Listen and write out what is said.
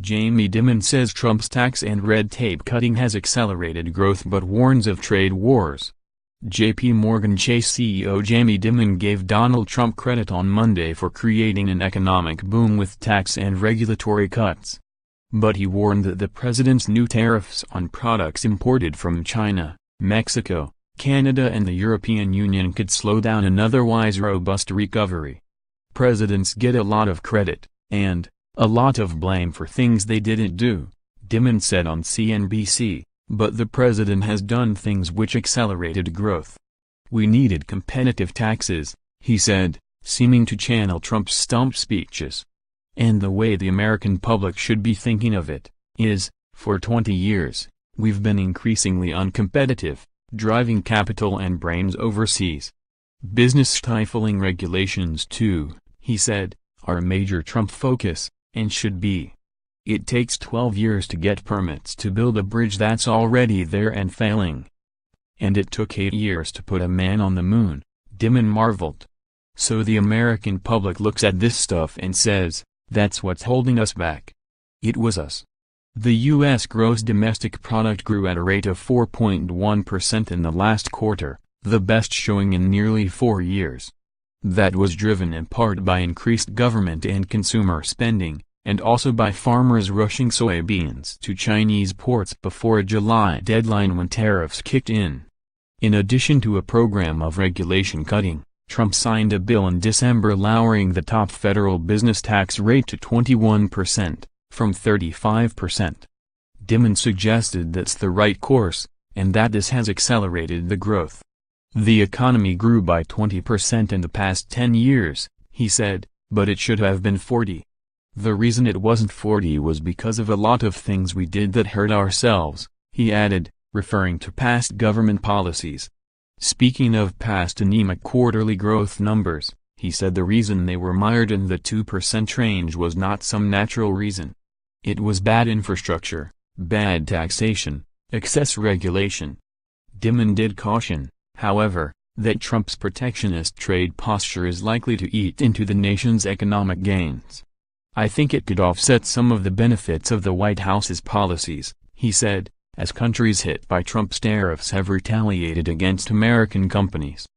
Jamie Dimon says Trump's tax and red tape cutting has accelerated growth but warns of trade wars. J.P. Morgan Chase CEO Jamie Dimon gave Donald Trump credit on Monday for creating an economic boom with tax and regulatory cuts. But he warned that the president's new tariffs on products imported from China, Mexico, Canada and the European Union could slow down an otherwise robust recovery. Presidents get a lot of credit, and a lot of blame for things they didn't do, Dimon said on CNBC, but the president has done things which accelerated growth. We needed competitive taxes, he said, seeming to channel Trump's stump speeches. And the way the American public should be thinking of it is, for 20 years, we've been increasingly uncompetitive, driving capital and brains overseas. Business stifling regulations too, he said, are a major Trump focus, and should be. It takes 12 years to get permits to build a bridge that's already there and failing. And it took 8 years to put a man on the moon, Dimon marveled. So the American public looks at this stuff and says, that's what's holding us back. It was us. The U.S. gross domestic product grew at a rate of 4.1% in the last quarter, the best showing in nearly 4 years. That was driven in part by increased government and consumer spending, and also by farmers rushing soybeans to Chinese ports before a July deadline when tariffs kicked in. In addition to a program of regulation cutting, Trump signed a bill in December lowering the top federal business tax rate to 21%, from 35%. Dimon suggested that's the right course, and that this has accelerated the growth. The economy grew by 20% in the past 10 years, he said, but it should have been 40. The reason it wasn't 40 was because of a lot of things we did that hurt ourselves, he added, referring to past government policies. Speaking of past anemic quarterly growth numbers, he said the reason they were mired in the 2% range was not some natural reason. It was bad infrastructure, bad taxation, excess regulation. Dimon did caution, however, that Trump's protectionist trade posture is likely to eat into the nation's economic gains. I think it could offset some of the benefits of the White House's policies, he said, as countries hit by Trump's tariffs have retaliated against American companies.